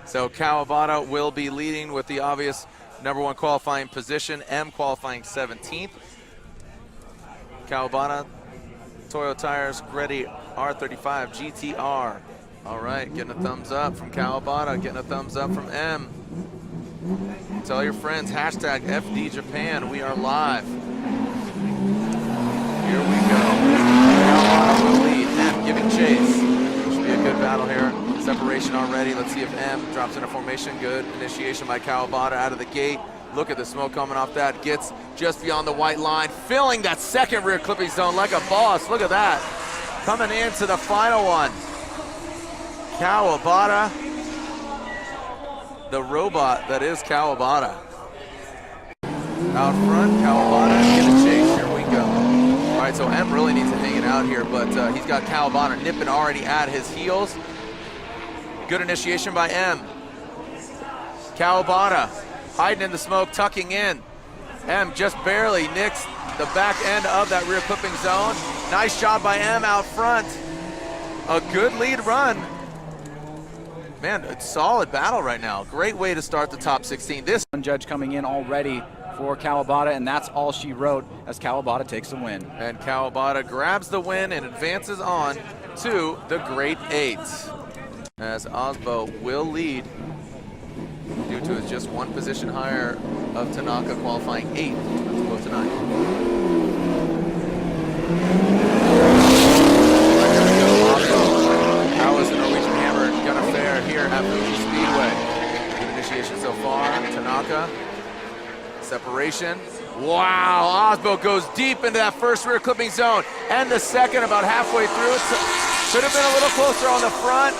So Kawabata will be leading with the obvious #1 qualifying position, M qualifying 17th. Kawabata, Toyo Tires, Greddy R35 GTR. All right, getting a thumbs up from Kawabata, getting a thumbs up from M. Tell your friends, hashtag FD Japan, we are live. Here we go. Kawabata will lead, M giving chase. Should be a good battle here. Separation already. Let's see if M drops into formation. Good initiation by Kawabata out of the gate. Look at the smoke coming off that. Gets just beyond the white line, filling that second rear clipping zone like a boss. Look at that. Coming into the final one. Kawabata, the robot that is Kawabata. Out front, Kawabata, get a chase. Here we go. All right, so M really needs to hang it out here, but he's got Kawabata nipping already at his heels. Good initiation by M. Kawabata hiding in the smoke, tucking in. M just barely nicks the back end of that rear clipping zone. Nice job by M out front. A good lead run. Man, a solid battle right now. Great way to start the top 16. This one judge coming in already for Kawabata, and that's all she wrote as Kawabata takes the win. And Kawabata grabs the win and advances on to the Great 8. As Osbo will lead due to his just one position higher of Tanaka qualifying 8th. Let's go tonight. Right, here we go, Osbo. How is the Norwegian Hammer gonna fare here at Fuji Speedway? Good initiation so far. Tanaka, separation. Wow, Osbo goes deep into that first rear clipping zone, and the second about halfway through it. Could have been a little closer on the front.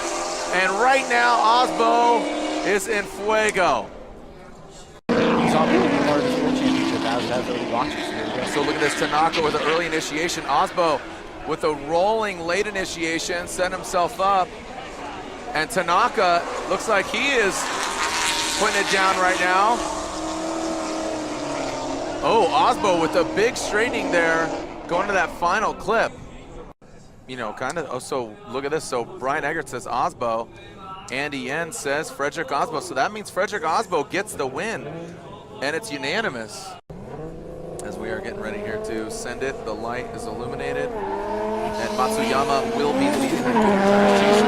And right now, Osbo is in fuego. He's on the part of this World Championship as early launches. So look at this, Tanaka with an early initiation. Osbo with a rolling late initiation, set himself up. And Tanaka looks like he is putting it down right now. Oh, Osbo with a big straightening there, going to that final clip. You know, kind of, oh, so look at this. So Brian Eggert says Osbo. Andy Yen says Frederick Osbo. So that means Frederick Osbo gets the win, and it's unanimous. As we are getting ready here to send it, the light is illuminated, and Matsuyama will be leading the t-shirt.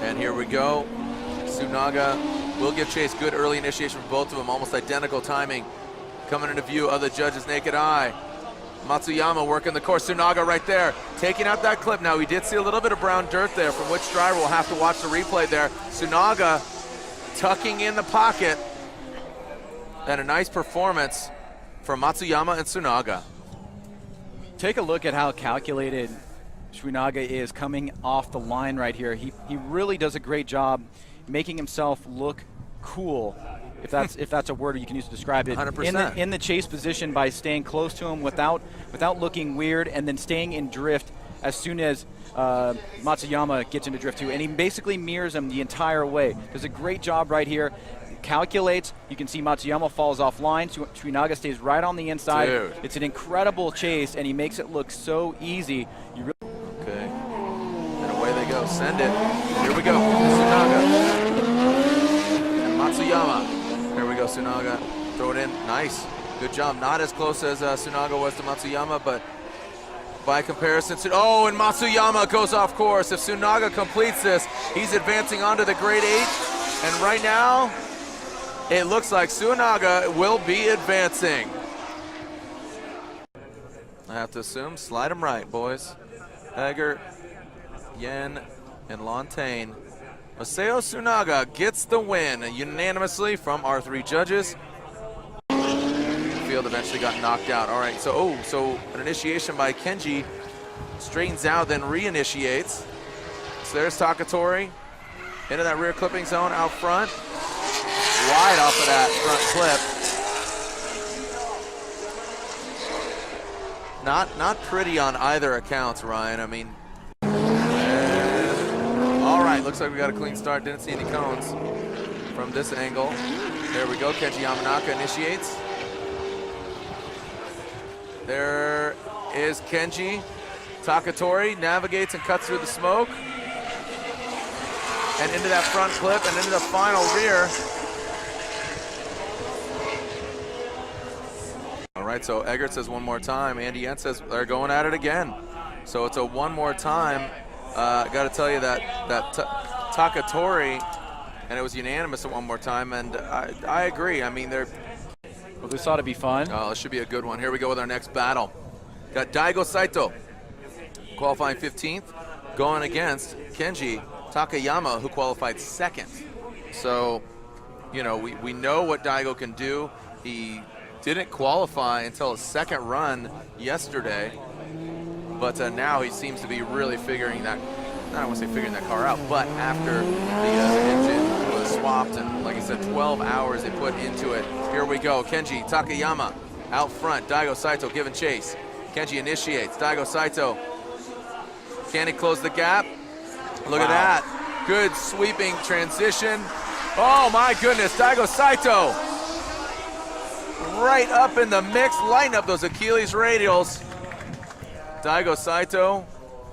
And here we go. Tsunaga will give chase. Good early initiation from both of them, almost identical timing. Coming into view of the judge's naked eye. Matsuyama working the course. Tsunaga right there, taking out that clip. Now, we did see a little bit of brown dirt there, from which driver will have to watch the replay there. Tsunaga tucking in the pocket, and a nice performance from Matsuyama and Tsunaga. Take a look at how calculated Tsunaga is coming off the line right here. He really does a great job making himself look cool, if that's a word you can use to describe it. 100%. In the chase position by staying close to him without looking weird, and then staying in drift as soon as Matsuyama gets into drift too. And he basically mirrors him the entire way. Does a great job right here. Calculates. You can see Matsuyama falls offline. Tsunaga stays right on the inside. Dude. It's an incredible chase, and he makes it look so easy. Okay. And away they go. Send it. Here we go. Tsunaga. And Matsuyama. There we go, Tsunaga. Throw it in. Nice. Good job. Not as close as Tsunaga was to Matsuyama, but by comparison, oh, and Matsuyama goes off course. If Tsunaga completes this, he's advancing onto the Grade 8. And right now, it looks like Tsunaga will be advancing. I have to assume, slide him right, boys. Eggert, Yen, and Lontaine. Masao Tsunaga gets the win unanimously from our 3 judges. The field eventually got knocked out. All right, so an initiation by Kenji, straightens out, then reinitiates. So there's Takatori into that rear clipping zone out front. Wide off of that front clip. Not pretty on either accounts, Ryan. I mean, all right, looks like we got a clean start. Didn't see any cones from this angle. There we go, Kenji Yamanaka initiates. There is Kenji. Takatori navigates and cuts through the smoke. and into that front clip and into the final rear. All right, so Eggert says one more time. Andy Yen says they're going at it again. So it's a one more time. Got to tell you that Takatori, and it was unanimous at one more time, and I agree. I mean, well, this ought to be fun. Oh, this should be a good one. Here we go with our next battle. Got Daigo Saito, qualifying 15th, going against Kenji Takayama, who qualified 2nd. So, you know, we know what Daigo can do. He didn't qualify until his 2nd run yesterday, but now he seems to be really figuring that, I don't want to say figuring that car out, but after the engine was swapped and, like I said, 12 hours they put into it. Here we go, Kenji Takayama out front, Daigo Saito giving chase. Kenji initiates, Daigo Saito, can he close the gap? Look at that, good sweeping transition. Oh my goodness, Daigo Saito right up in the mix, lighten up those Achilles radials. Daigo Saito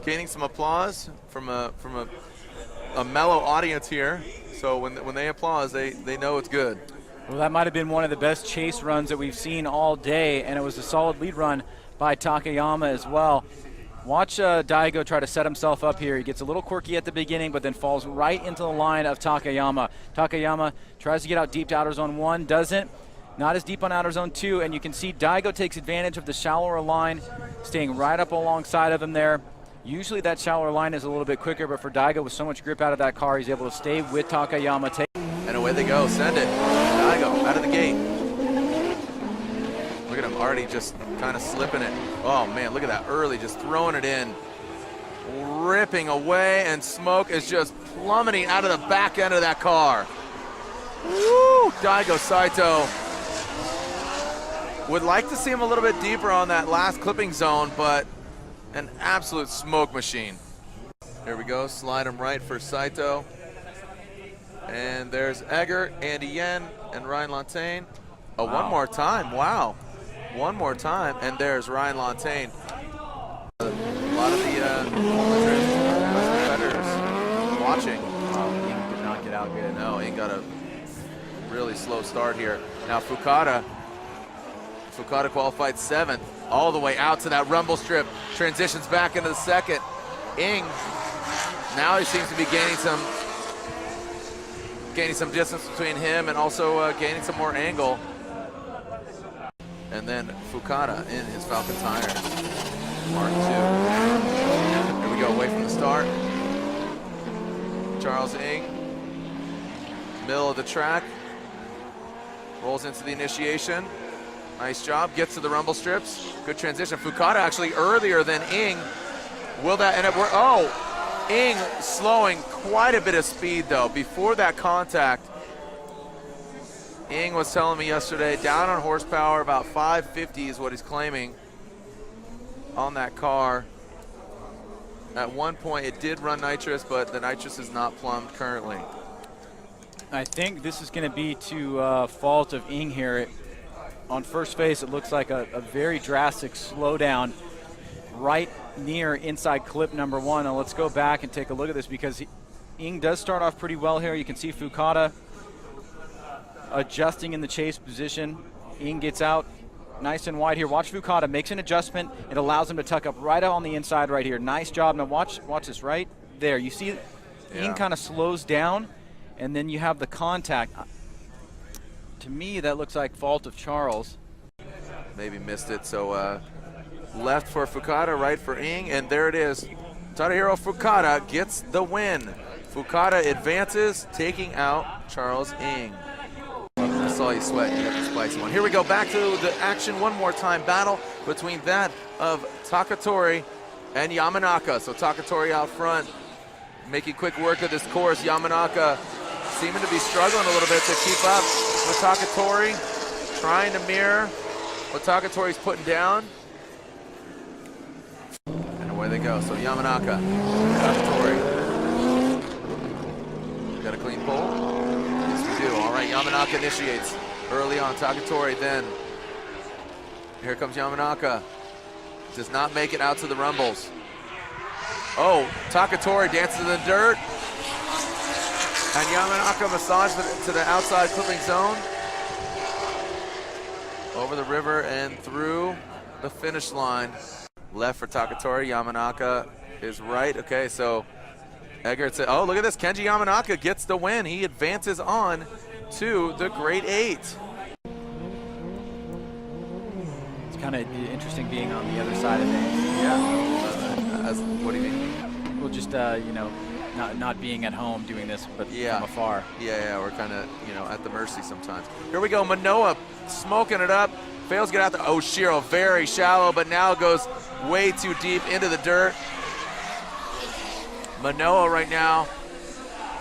gaining some applause from a mellow audience here. So when they applause, they know it's good. Well, that might have been one of the best chase runs that we've seen all day, and it was a solid lead run by Takayama as well. Watch Daigo try to set himself up here. He gets a little quirky at the beginning, but then falls right into the line of Takayama. Takayama tries to get out deep to outer zone 1, doesn't. Not as deep on outer zone 2, and you can see Daigo takes advantage of the shallower line, staying right up alongside of him there. Usually that shallower line is a little bit quicker, but for Daigo with so much grip out of that car, he's able to stay with Takayama. And away they go, send it. Daigo out of the gate. Look at him already just kind of slipping it. Oh man, look at that early, just throwing it in. Ripping away, and smoke is just plummeting out of the back end of that car. Woo! Daigo Saito. Would like to see him a little bit deeper on that last clipping zone, but an absolute smoke machine. Here we go, slide him right for Saito. And there's Eggert, Andy Yen, and Ryan Lantain. Oh, wow. One more time, wow. One more time, and there's Ryan Lantain. A lot of the competitors watching. Oh, he did not get out good. No, he got a really slow start here. Now Fukada qualified 7th, all the way out to that rumble strip, transitions back into the 2nd. Ing, now he seems to be gaining some distance between him and also gaining some more angle. And then Fukada in his Falcon tires, Mark 2. Here we go, away from the start. Charles Ing, middle of the track, rolls into the initiation. Nice job, gets to the rumble strips. Good transition. Fukada actually earlier than Ing. Will that end up work? Oh, Ing slowing quite a bit of speed though. Before that contact, Ing was telling me yesterday, down on horsepower, about 550 is what he's claiming on that car. At one point it did run nitrous, but the nitrous is not plumbed currently. I think this is going to be to fault of Ing here. On first face, it looks like a very drastic slowdown right near inside clip number 1. Now let's go back and take a look at this, because Ing does start off pretty well here. You can see Fukada adjusting in the chase position. Ing gets out nice and wide here. Watch Fukada, makes an adjustment. It allows him to tuck up right on the inside right here. Nice job. Now watch this right there. You see Ing kind of slows down, and then you have the contact. To me, that looks like fault of Charles. Maybe missed it, so left for Fukada, right for Ing, and there it is. Tadahiro Fukada gets the win. Fukada advances, taking out Charles Ing. I saw you sweat, you got the spicy one. Here we go, back to the action one more time. Battle between that of Takatori and Yamanaka. So Takatori out front, making quick work of this course. Yamanaka seeming to be struggling a little bit to keep up with Takatori, trying to mirror what Takatori's putting down. And away they go. So Yamanaka, Takatori. Got a clean pole? Yes, we do. All right, Yamanaka initiates early on. Takatori then. Here comes Yamanaka. Does not make it out to the rumbles. Oh, Takatori dances in the dirt. And Yamanaka massage to the outside clipping zone. Over the river and through the finish line. Left for Takatori, Yamanaka is right. Okay, so Eggert said, oh, look at this. Kenji Yamanaka gets the win. He advances on to the Great 8. It's kind of interesting being on the other side of things. Yeah. What do you mean? Well, just, you know, not being at home doing this, but from afar. Yeah, we're kind of, you know, at the mercy sometimes. Here we go, Manoa smoking it up. Fails to get out there. Oshiro very shallow, but now goes way too deep into the dirt. Manoa right now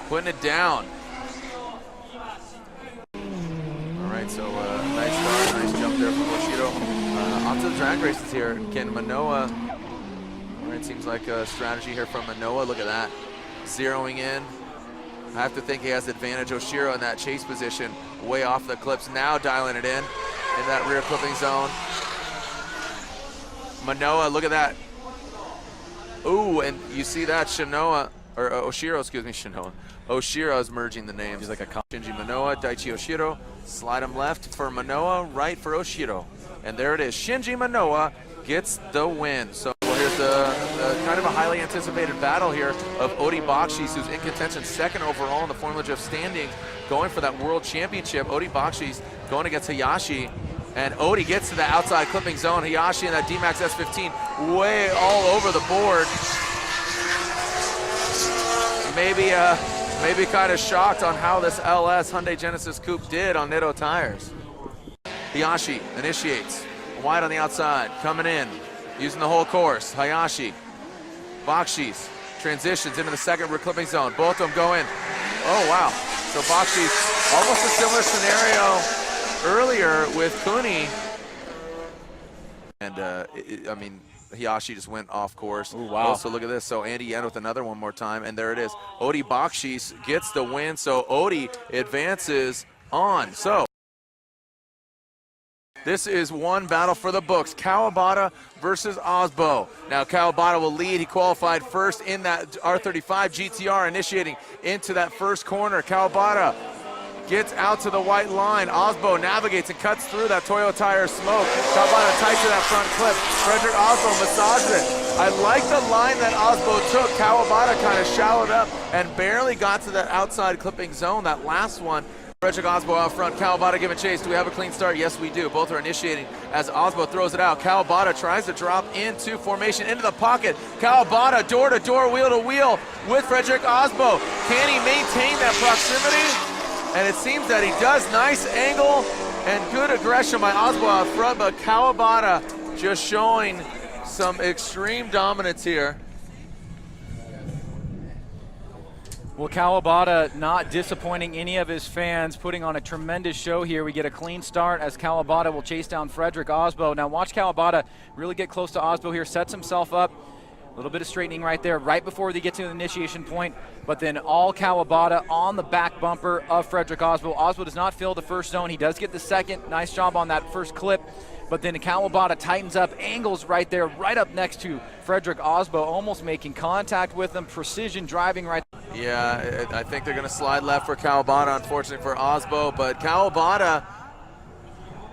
putting it down. All right, so nice start, nice jump there from Oshiro. Onto the drag races here. Can Manoa, all right, seems like a strategy here from Manoa. Look at that, zeroing in. I have to think he has advantage. Oshiro in that chase position, way off the clips, now dialing it in that rear clipping zone. Manoa, look at that. Ooh, and you see that Oshiro, excuse me, Oshiro is merging the names. He's like a Shinji Manoa, Daichi Oshiro. Slide him left for Manoa, right for Oshiro. And there it is. Shinji Manoa gets the win. So here's the kind of a highly anticipated battle here of Odi Bakshis, who's in contention, second overall in the Formula Drift standing, going for that world championship. Odi Bakshis going against Hayashi. And Odi gets to the outside clipping zone. Hayashi in that D-Max S15 way all over the board. Maybe kind of shocked on how this LS Hyundai Genesis Coupe did on Nitto tires. Hayashi initiates. Wide on the outside, coming in, using the whole course. Hayashi, Bakshis, transitions into the second rear clipping zone. Both of them go in. Oh, wow. So Bakshis, almost a similar scenario earlier with Kuni. And, I mean, Hayashi just went off course. Ooh, wow. Also, look at this. So Andy Yen with another one more time, and there it is. Odi Bakshis gets the win, so Odi advances on. So this is one battle for the books. Kawabata versus Osbo. Now Kawabata will lead. He qualified first in that R35 GTR, initiating into that first corner. Kawabata gets out to the white line. Osbo navigates and cuts through that Toyo tire smoke. Kawabata tight to that front clip. Frederick Osbo massages it. I like the line that Osbo took. Kawabata kind of shallowed up and barely got to that outside clipping zone, that last one. Frederick Osbo out front, Kawabata giving chase. Do we have a clean start? Yes, we do. Both are initiating as Osbo throws it out. Kawabata tries to drop into formation, into the pocket. Kawabata door to door, wheel to wheel with Frederick Osbo. Can he maintain that proximity? And it seems that he does. Nice angle and good aggression by Osbo out front, but Kawabata just showing some extreme dominance here. Well, Kawabata not disappointing any of his fans, putting on a tremendous show here. We get a clean start as Kawabata will chase down Frederick Osbo. Now watch Kawabata really get close to Osbo here, sets himself up. A little bit of straightening right there, right before they get to the initiation point, but then all Kawabata on the back bumper of Frederick Osbo. Osbo does not fill the first zone. He does get the second. Nice job on that first clip, but then Kawabata tightens up, angles right there, right up next to Frederick Osbo, almost making contact with him, precision driving right there. Yeah, I think they're going to slide left for Kawabata, unfortunately for Osbo, but Kawabata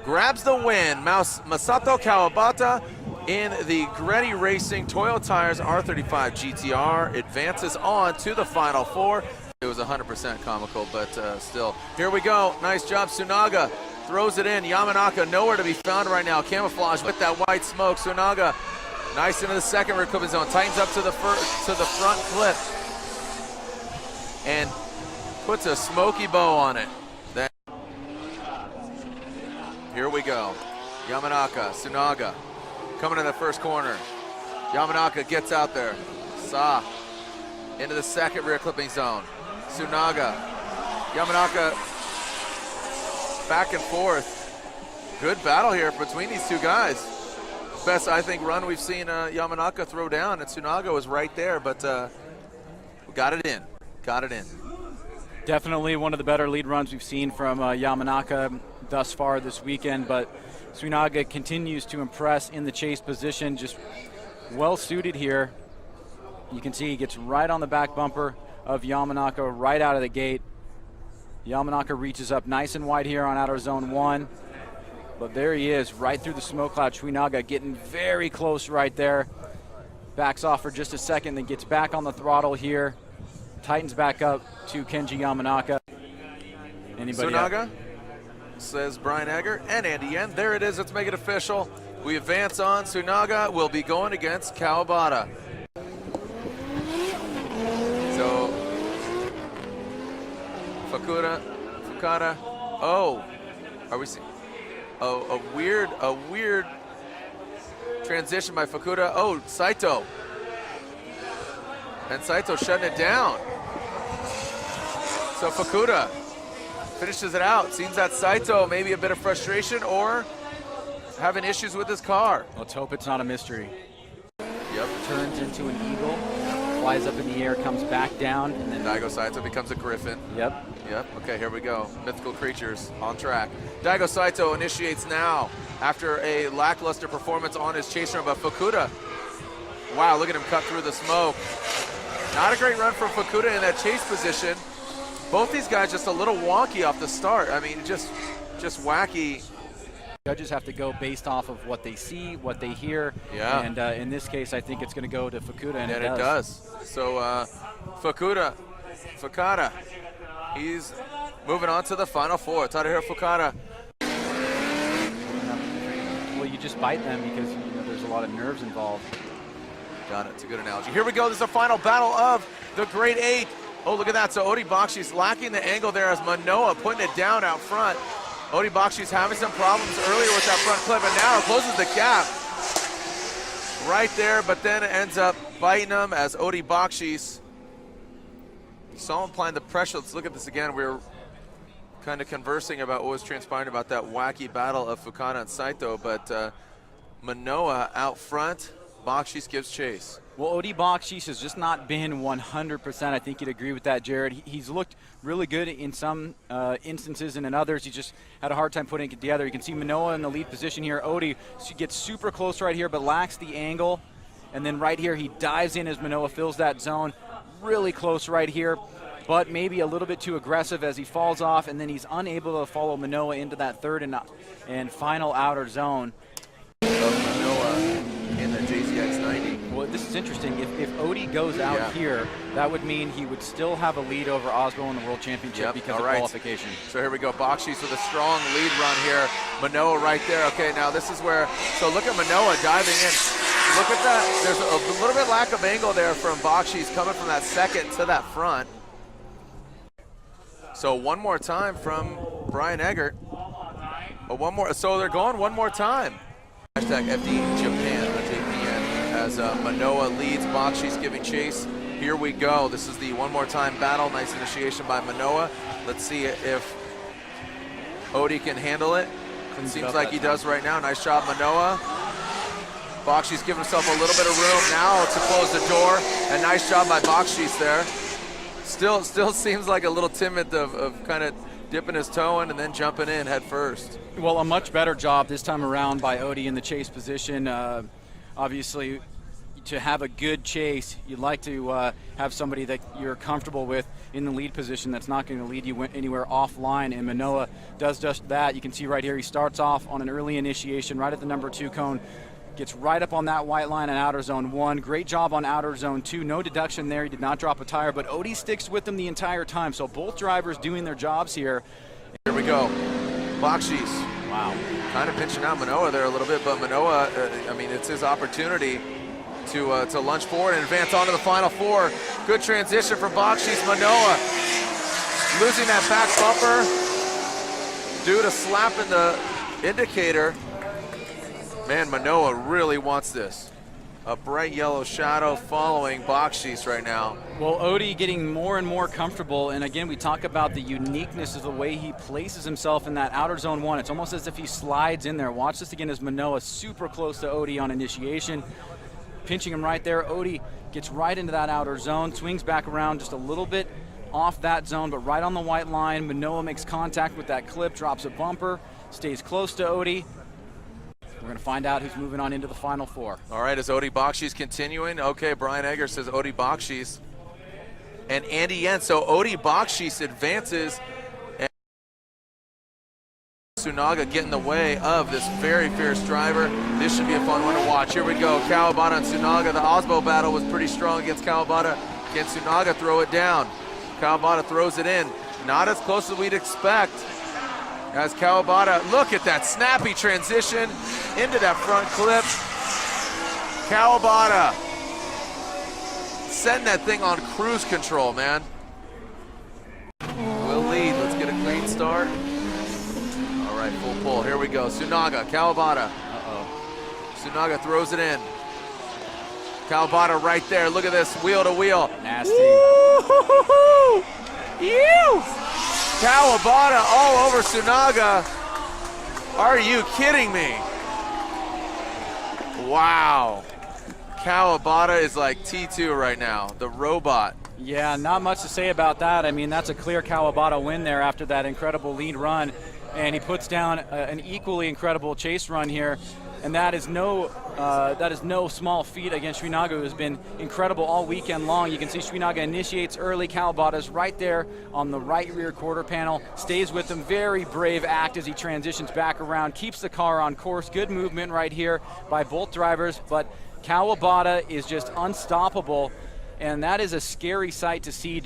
grabs the win. Masato Kawabata in the Gretty Racing Toyo Tires R35 GTR advances on to the Final Four. It was 100% comical, but still. Here we go. Nice job. Tsunaga throws it in. Yamanaka nowhere to be found right now. Camouflage with that white smoke. Tsunaga nice into the second rear clipping zone. Tightens up to the front clip and puts a smoky bow on it. Then here we go. Yamanaka, Tsunaga coming in the first corner. Yamanaka gets out there. Sa into the second rear clipping zone. Tsunaga, Yamanaka back and forth. Good battle here between these two guys. Best, I think, run we've seen Yamanaka throw down, and Tsunaga was right there, but we got it in. Got it in. Definitely one of the better lead runs we've seen from Yamanaka thus far this weekend, but Tsunaga continues to impress in the chase position, just well suited here. You can see he gets right on the back bumper of Yamanaka right out of the gate. Yamanaka reaches up nice and wide here on outer zone 1. But there he is, right through the smoke cloud. Suinaga getting very close right there. Backs off for just a second, then gets back on the throttle here. Tightens back up to Kenji Yamanaka. Anybody Suinaga, else? says Brian Egger, and Andy Yen. There it is, let's make it official. We advance on. Suinaga will be going against Kawabata. So, Fukada, oh, are we seeing? Oh, a weird transition by Fukuda. Oh, Saito. And Saito shutting it down. So Fukuda finishes it out. Seems that Saito maybe a bit of frustration or having issues with his car. Let's hope it's not a mystery. Yep. Turns into an eagle, flies up in the air, comes back down, and then Daigo Saito becomes a griffin. Yep. Okay, here we go. Mythical creatures on track. Daigo Saito initiates now after a lackluster performance on his chase run by Fukuda. Wow, look at him cut through the smoke. Not a great run for Fukuda in that chase position. Both these guys just a little wonky off the start. I mean, just wacky. Judges have to go based off of what they see, what they hear. Yeah. And in this case, I think it's going to go to Fukuda, and it it does. So Fukada, he's moving on to the final 4. Tadahiro Fukada. Well, you just bite them because there's a lot of nerves involved. Got it. It's a good analogy. Here we go. This is the final battle of the Great 8. Oh, look at that. So Odi Bakshi's lacking the angle there as Manoa putting it down out front. Odi Bakshi's having some problems earlier with that front clip, and now closes the gap right there, but then it ends up biting him as Odi Bakshi's saw him applying the pressure. Let's look at this again. We were kind of conversing about what was transpiring about that wacky battle of Fukada and Saito, but Manoa out front, Bakshis gives chase. Well, Odi Bakshis has just not been 100%. I think you'd agree with that, Jared. He's looked really good in some instances, and in others, he just had a hard time putting it together. You can see Manoa in the lead position here. Odi gets super close right here, but lacks the angle. And then right here, he dives in as Manoa fills that zone. Really close right here, but maybe a little bit too aggressive as he falls off, and then he's unable to follow Manoa into that third and final outer zone. Of Manoa in the JZX 90. Well, this is interesting. If Odi goes out here, that would mean he would still have a lead over Osmo in the World Championship because of qualification. So here we go. Bakshis with a strong lead run here. Manoa right there. Okay, now this is where, so look at Manoa diving in. Look at that. There's a little bit lack of angle there from Bakshis coming from that second to that front. So one more time from Brian Eggert. One more. So they're going one more time. Hashtag FD Japan on JPN as Manoa leads. Bakshis giving chase. Here we go. This is the one more time battle. Nice initiation by Manoa. Let's see if Odi can handle it. It seems like he does right now. Nice job, Manoa. Bakshis giving himself a little bit of room now to close the door. And nice job by Bakshis there. Still seems like a little timid of kind of dipping his toe in and then jumping in head first. Well, a much better job this time around by Odi in the chase position. Obviously, to have a good chase, you'd like to have somebody that you're comfortable with in the lead position that's not going to lead you anywhere offline, and Manoa does just that. You can see right here he starts off on an early initiation right at the number 2 cone, gets right up on that white line in outer zone 1. Great job on outer zone 2. No deduction there. He did not drop a tire, but Odi sticks with them the entire time. So both drivers doing their jobs here. Here we go. Bakshis. Wow. Kind of pinching out Manoa there a little bit, but Manoa, I mean, it's his opportunity to lunge forward and advance on to the final 4. Good transition from Bakshis. Manoa losing that back bumper due to slapping the indicator. Man, Manoa really wants this. A bright yellow shadow following Bakshis right now. Well, Odi getting more and more comfortable, and again, we talk about the uniqueness of the way he places himself in that outer zone 1. It's almost as if he slides in there. Watch this again as Manoa super close to Odi on initiation. Pinching him right there. Odi gets right into that outer zone, swings back around just a little bit off that zone, but right on the white line. Manoa makes contact with that clip, drops a bumper, stays close to Odi. We're going to find out who's moving on into the final 4. All right, is Odi Bakshis continuing? Okay, Brian Egger says Odi Bakshis. and Andy Yen. So Odi Bakshis advances. And Tsunaga get in the way of this very fierce driver. This should be a fun one to watch. Here we go. Kawabata and Tsunaga. The Osmo battle was pretty strong against Kawabata. Can Tsunaga throw it down? Kawabata throws it in. Not as close as we'd expect. As Kawabata, look at that snappy transition into that front clip. Kawabata setting that thing on cruise control, man. We'll lead. Let's get a clean start. All right, full pull. Here we go. Tsunaga, Kawabata. Tsunaga throws it in. Kawabata right there. Look at this, wheel to wheel. Nasty. Woo-hoo-hoo-hoo! Ew! Kawabata all over Tsunaga. Are you kidding me? Wow. Kawabata is like T2 right now, the robot. Yeah, not much to say about that. I mean, that's a clear Kawabata win there after that incredible lead run. And he puts down an equally incredible chase run here. And that is no small feat against Tsunaga, who has been incredible all weekend long. You can see Tsunaga initiates early. Kawabata's right there on the right rear quarter panel, stays with him. Very brave act as he transitions back around, keeps the car on course. Good movement right here by both drivers, but Kawabata is just unstoppable, and that is a scary sight to see.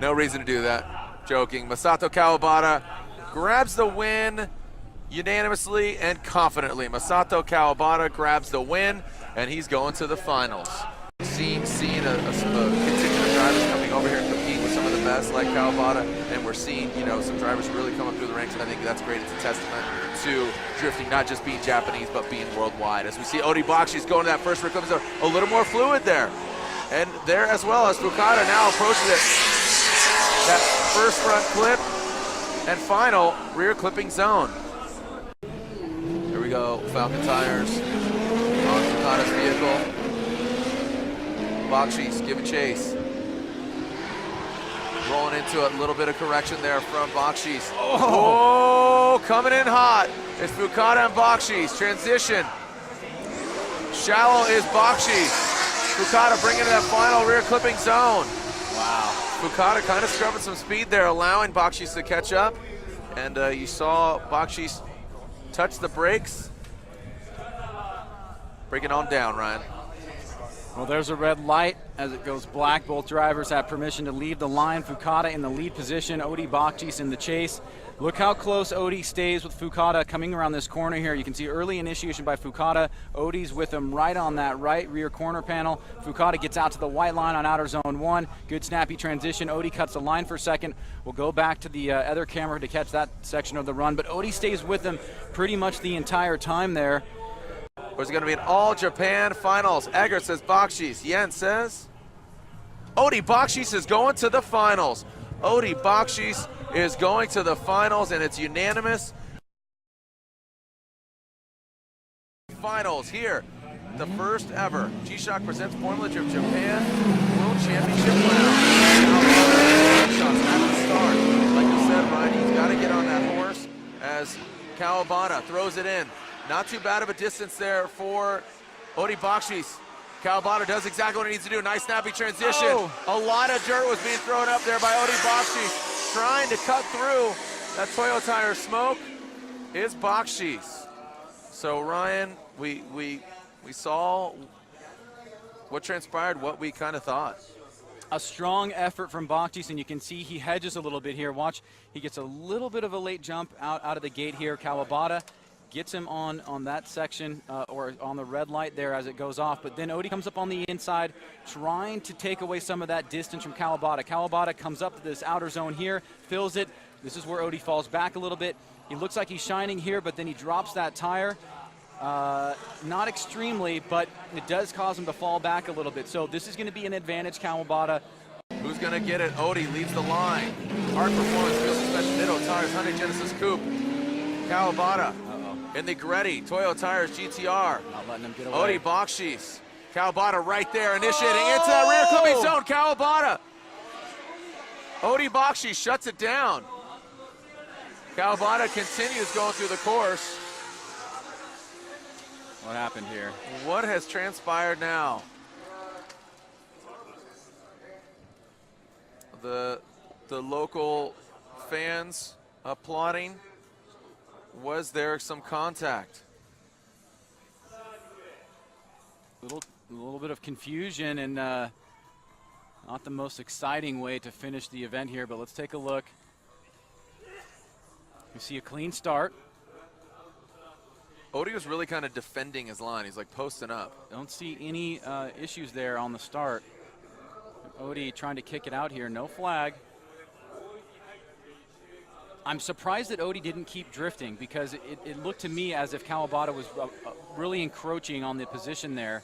No reason to do that. Joking. Masato Kawabata grabs the win unanimously and confidently. Masato Kawabata grabs the win, and he's going to the finals. Seeing a contingent of drivers coming over here and compete with some of the best like Kawabata, and we're seeing, you know, some drivers really come up through the ranks, and I think that's great. It's a testament to drifting not just being Japanese, but being worldwide. As we see Odi Bakshis going to that first rear clip, a little more fluid there. And there as well as Fukada now approaches it. That first front clip and final rear clipping zone. Here we go, Falcon tires on Fukada's vehicle. Bakshis giving chase. Rolling into it, a little bit of correction there from Bakshis. Oh, coming in hot. It's Fukada and Bakshis. Transition. Shallow is Bakshis. Fukada bringing to that final rear clipping zone. Wow. Fukada kind of scrubbing some speed there, allowing Bakshis to catch up. And you saw Bakshis touch the brakes. Bring it on down, Ryan. Well, there's a red light as it goes black. Both drivers have permission to leave the line. Fukada in the lead position, Odi Bakshis in the chase. Look how close Odi stays with Fukada coming around this corner here. You can see early initiation by Fukada. Odi's with him right on that right rear corner panel. Fukada gets out to the white line on outer zone 1. Good snappy transition. Odi cuts the line for a second. We'll go back to the other camera to catch that section of the run. But Odi stays with him pretty much the entire time there. There's going to be an all-Japan finals. Eggert says Bakshis. Yen says Odi Bakshis is going to the finals. Odi Bakshis is going to the finals, and it's unanimous. Finals here, the first ever G-Shock presents Formula Drift Japan World Championship round. Shots at the start. Like I said, Ryan, he's got to get on that horse as Kawabata throws it in. Not too bad of a distance there for Odi Bakshis. Kawabata does exactly what he needs to do. Nice snappy transition. Oh. A lot of dirt was being thrown up there by Odi Bakshis. Trying to cut through that Toyo tire smoke is Bakshis. So Ryan, we saw what transpired, what we kind of thought. A strong effort from Bakshis, and you can see he hedges a little bit here. Watch, he gets a little bit of a late jump out of the gate here. Kawabata gets him on that section or on the red light there as it goes off, but then Odi comes up on the inside trying to take away some of that distance from Kawabata. Kawabata comes up to this outer zone here, fills it. This is where Odi falls back a little bit. He looks like he's shining here, but then he drops that tire. Not extremely, but it does cause him to fall back a little bit. So this is going to be an advantage, Kawabata. Who's going to get it? Odi leads the line. Hard performance, field suspension, Ditto tires, Hyundai Genesis Coupe. Kawabata. In the Greddy, Toyo Tires GTR. Not letting him get away. Odi Bakshis. Kawabata right there, initiating into that rear clipping zone. Kawabata. Odi Bakshis shuts it down. Kawabata continues going through the course. What happened here? What has transpired now? The local fans applauding. Was there some contact? A little bit of confusion and not the most exciting way to finish the event here, but let's take a look. We see a clean start. Odie was really kind of defending his line. He's like posting up. Don't see any issues there on the start. Odie trying to kick it out here, no flag. I'm surprised that Odie didn't keep drifting because it looked to me as if Kawabata was really encroaching on the position there.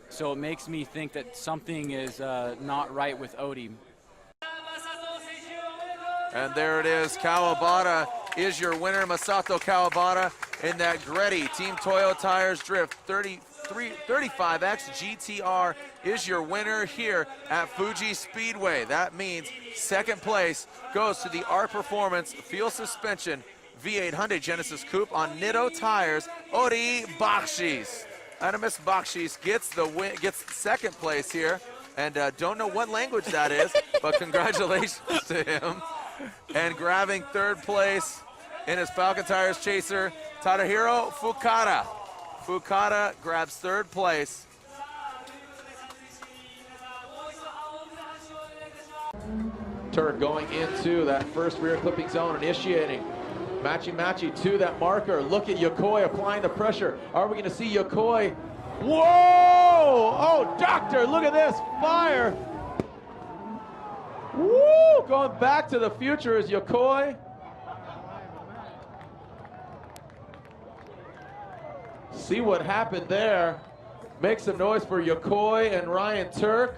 So it makes me think that something is not right with Odie. And there it is. Kawabata is your winner. Masato Kawabata in that Greddy Team Toyo Tires Drift 35X GTR is your winner here at Fuji Speedway. That means second place goes to the Art Performance Fuel Suspension V8 Hyundai Genesis Coupe on Nitto Tires. Ori Bakshis. Animus Bakshis gets the win, gets second place here, and don't know what language that is, but congratulations to him. And grabbing third place in his Falcon Tires Chaser, Tadahiro Fukada. Fukada grabs third place. Turk going into that first rear clipping zone, initiating. Matchy to that marker. Look at Yokoi applying the pressure. Are we going to see Yokoi? Whoa! Oh, doctor, look at this. Fire. Woo! Going back to the future is Yokoi. See what happened there. Make some noise for Yokoi and Ryan Turk.